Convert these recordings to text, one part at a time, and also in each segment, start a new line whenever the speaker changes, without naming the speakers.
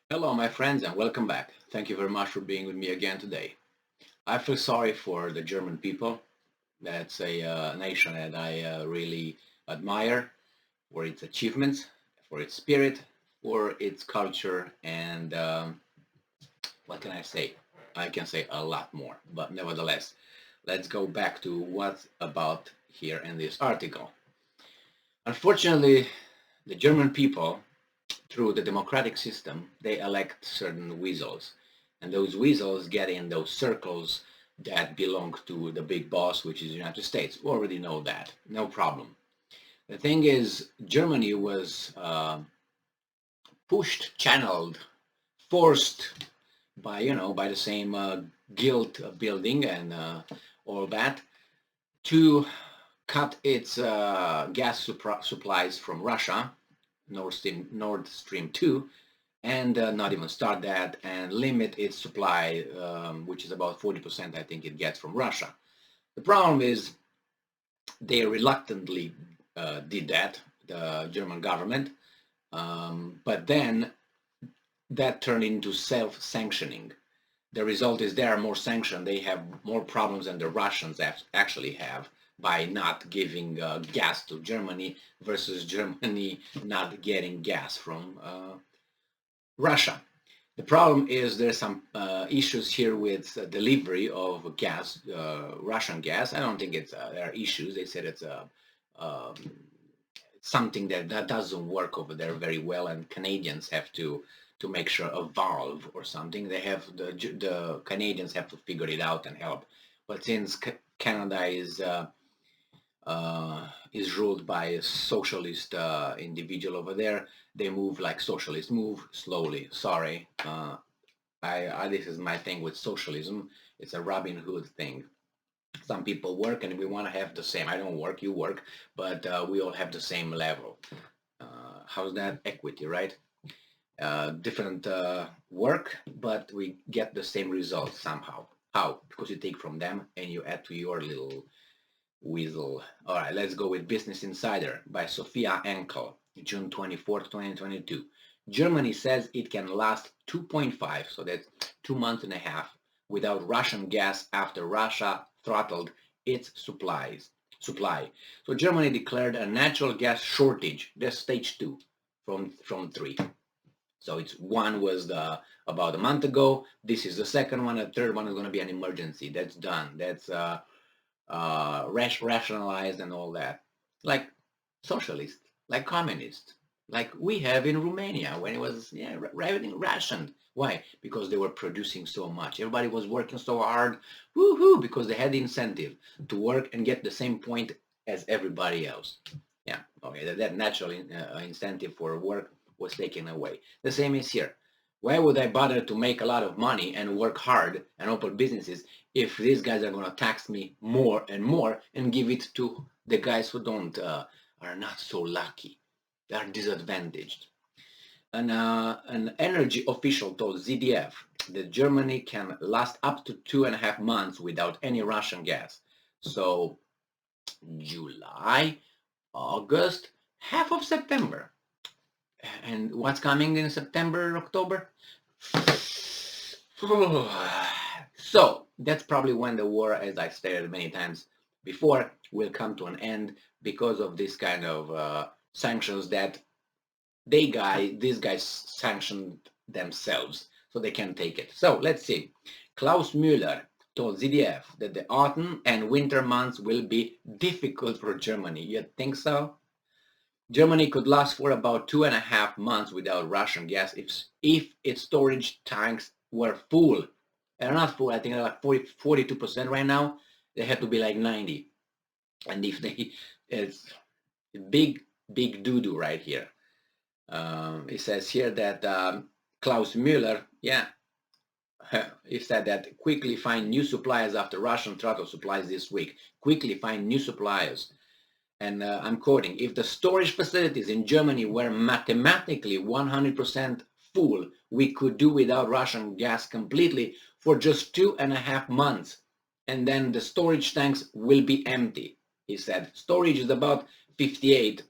Hello, my friends, and welcome back. Thank you very much for being with me again today. I feel sorry for the German people. That's a nation that I really admire for its achievements, for its spirit, for its culture, and what can I say? I can say a lot more, but nevertheless, let's go back to what's about here in this article. Unfortunately, the German people through the democratic system, they elect certain weasels. And those weasels get in those circles that belong to the big boss, which is the United States. We already know that. No problem. The thing is, Germany was pushed, channeled, forced by, by the same guild building and all that to cut its gas supplies from Russia, Nord Stream 2, and not even start that and limit its supply, which is about 40%, I think it gets from Russia. The problem is they reluctantly did that, the German government, but then that turned into self-sanctioning. The result is they are more sanctioned. They have more problems than the Russians actually have by not giving gas to Germany versus Germany not getting gas from Russia. The problem is there's some issues here with delivery of gas, Russian gas. I don't think there are issues. They said it's um, something that doesn't work over there very well, and Canadians have to make sure a valve or something. They have the Canadians have to figure it out and help. But since Canada is ruled by a socialist individual over there, they move like socialists, move slowly. Sorry, this is my thing with socialism. It's a Robin Hood thing. Some people work and we want to have the same. I don't work, you work, but we all have the same level. How's that? Equity, right? Different work, but we get the same result somehow. How? Because you take from them and you add to your little weasel. All right, let's go with Business Insider by Sophia Enkel, June 24th, 2022. Germany says it can last 2.5, so that's 2 months and a half, without Russian gas after Russia throttled its supply. So Germany declared a natural gas shortage. That's stage 2 from 3. So it's one was about a month ago. This is the second one. The third one is going to be an emergency. That's done. That's rationalized and all that, like socialist, like communist, like we have in Romania when it was rationed. Why? Because they were producing so much. Everybody was working so hard, woohoo, because they had the incentive to work and get the same point as everybody else. Yeah, okay, that natural incentive for work was taken away. The same is here. Why would I bother to make a lot of money and work hard and open businesses if these guys are going to tax me more and more and give it to the guys who don't are not so lucky? They are disadvantaged. An energy official told ZDF that Germany can last up to 2.5 months without any Russian gas. So July, August, half of September. And what's coming in September, October? So that's probably when the war, as I stated many times before, will come to an end because of this kind of sanctions that these guys sanctioned themselves, so they can take it. So let's see. Klaus Müller told ZDF that the autumn and winter months will be difficult for Germany. You think so? Germany could last for about 2.5 months without Russian gas if its storage tanks were full. They're not full. I think they're like 42% right now. They have to be like 90. And if they, it's big doo-doo right here. It says here that Klaus Müller, he said that quickly find new suppliers after Russian throttle supplies this week. Quickly find new suppliers. And I'm quoting, if the storage facilities in Germany were mathematically 100% full, we could do without Russian gas completely for just 2.5 months. And then the storage tanks will be empty, he said. Storage is about 58.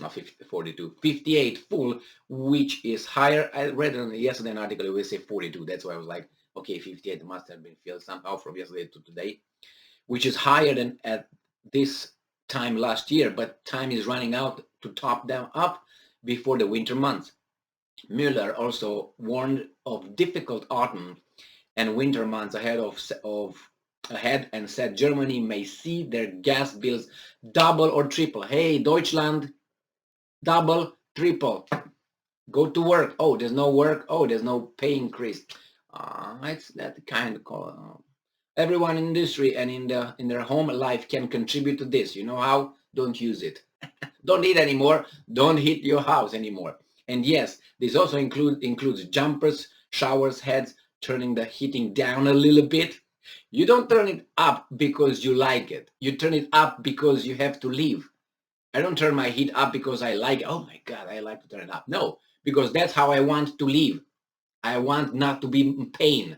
not 50, 42, 58 full, which is higher. I read on yesterday an article, it will say 42. That's why I was like, okay, 58 must have been filled somehow from yesterday to today, which is higher than at this time last year, but time is running out to top them up before the winter months. Mueller also warned of difficult autumn and winter months ahead and said Germany may see their gas bills double or triple. Hey, Deutschland, double, triple. Go to work. Oh, there's no work. Oh, there's no pay increase. It's that kind of everyone in industry and in their home life can contribute to this. You know how? Don't use it. Don't eat anymore. Don't heat your house anymore. And yes, this also includes jumpers, showers, heads, turning the heating down a little bit. You don't turn it up because you like it. You turn it up because you have to leave. I don't turn my heat up because I like it. Oh my God, I like to turn it up. No, because that's how I want to leave. I want not to be in pain.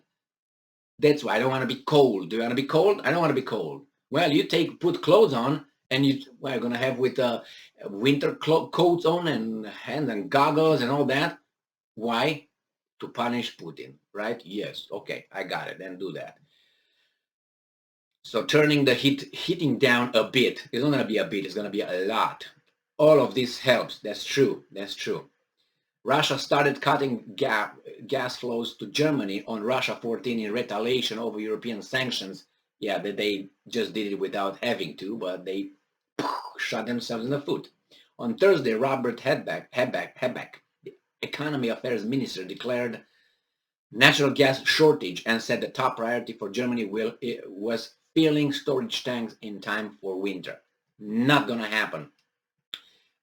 That's why I don't want to be cold. Do you want to be cold? I don't want to be cold. Well, you put clothes on, and we're gonna have with winter coats on and hands and goggles and all that. Why? To punish Putin, right? Yes. Okay, I got it. Then do that. So turning the heating down a bit. It's not gonna be a bit. It's gonna be a lot. All of this helps. That's true. That's true. Russia started cutting gas flows to Germany on Russia 14 in retaliation over European sanctions. Yeah, they just did it without having to, but they shot themselves in the foot. On Thursday, Robert Habeck, the Economy Affairs Minister, declared natural gas shortage and said the top priority for Germany was filling storage tanks in time for winter. Not gonna happen.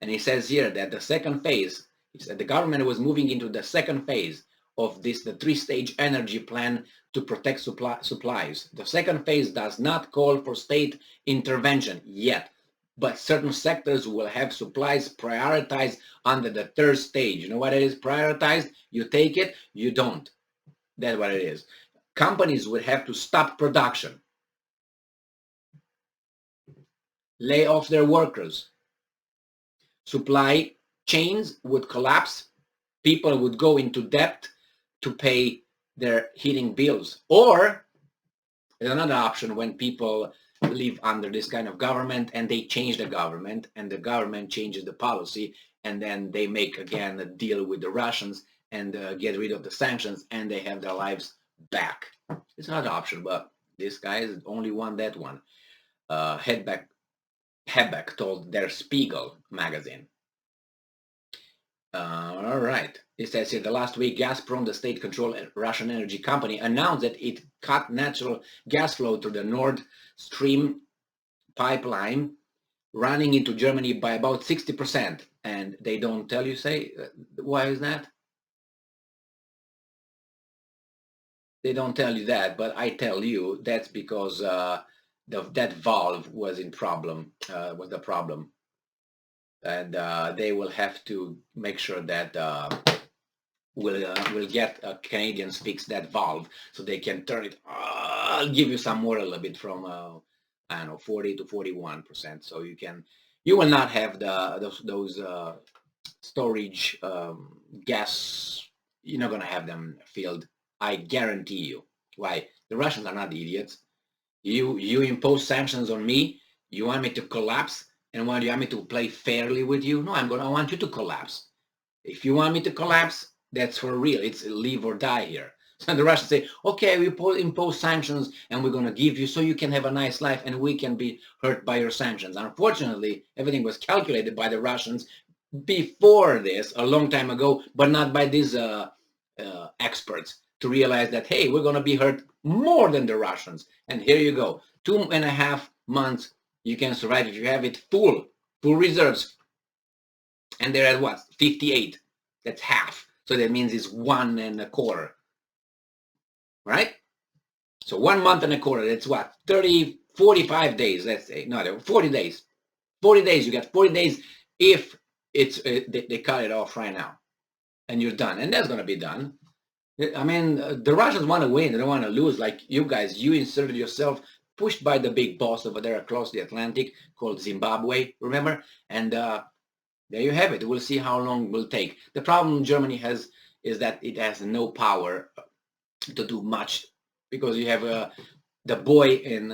And he says here that the second phase, he said the government was moving into the second phase of the three-stage energy plan to protect supplies. The second phase does not call for state intervention yet, but certain sectors will have supplies prioritized under the third stage. You know what it is prioritized? You take it, you don't. That's what it is. Companies would have to stop production, lay off their workers. Supply chains would collapse. People would go into debt to pay their heating bills. Or there's another option when people live under this kind of government and they change the government and the government changes the policy and then they make again a deal with the Russians and get rid of the sanctions and they have their lives back. It's another option, but this guy is only one that one. Habeck told Der Spiegel magazine. All right. It says here, the last week, Gazprom, the state-controlled Russian energy company, announced that it cut natural gas flow to the Nord Stream pipeline running into Germany by about 60%. And they don't tell you, why is that? They don't tell you that, but I tell you that's because that valve was the problem. And they will have to make sure that we'll get Canadians fix that valve so they can turn it. I'll give you some more a little bit from I don't know 40 to 41%. So you will not have those storage gas. You're not gonna have them filled. I guarantee you. Why? The Russians are not idiots. You impose sanctions on me. You want me to collapse? And want me to play fairly with you? No, I want you to collapse. If you want me to collapse, that's for real. It's live or die here. So the Russians say, okay, we impose sanctions and we're going to give you so you can have a nice life and we can be hurt by your sanctions. Unfortunately, everything was calculated by the Russians before this, a long time ago, but not by these experts to realize that, hey, we're going to be hurt more than the Russians. And here you go, 2.5 months you can survive if you have it full reserves. And they're at what? 58. That's half. So that means it's 1 1/4. Right? So 1 month and a quarter, that's what? 30, 45 days, let's say. No, 40 days. 40 days, you got 40 days if it's they cut it off right now. And you're done. And that's going to be done. I mean, the Russians want to win. They don't want to lose. Like you guys, you inserted yourself pushed by the big boss over there across the Atlantic called Zimbabwe, remember? And There you have it. We'll see how long it will take. The problem Germany has is that it has no power to do much because you have the boy in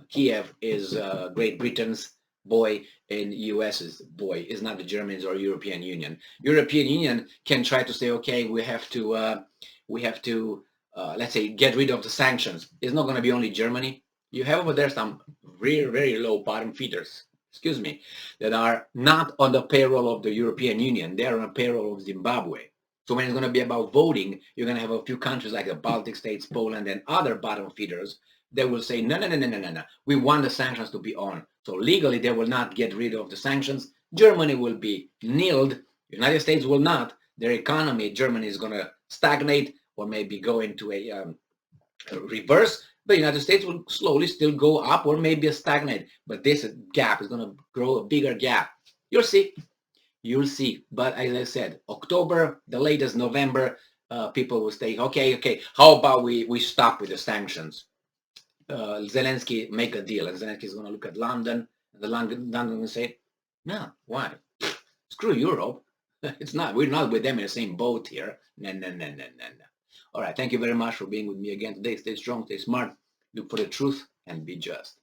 Kiev is Great Britain's boy, in US's boy, is not the Germans or European Union. European Union can try to say, okay, we have to let's say get rid of the sanctions. It's not going to be only Germany. You have over there some very very low bottom feeders, excuse me, that are not on the payroll of the European Union. They are on the payroll of Zimbabwe. So when it's going to be about voting, you're going to have a few countries like the Baltic states, Poland, and other bottom feeders. They will say, no, no, no, no, no, no, no. We want the sanctions to be on. So legally, they will not get rid of the sanctions. Germany will be nilled. United States will not. Their economy, Germany, is going to stagnate or maybe go into a reverse. The United States will slowly still go up or maybe stagnate. But this gap is going to grow a bigger gap. You'll see. You'll see. But as I said, October, the latest November, people will say, okay, okay, how about we stop with the sanctions? Zelensky make a deal, and Zelensky is going to look at London, and the London will say, no, why? Screw Europe. It's not. We're not with them in the same boat here. No, no, no, no, no, no. All right. Thank you very much for being with me again today. Stay strong, stay smart, look for the truth, and be just.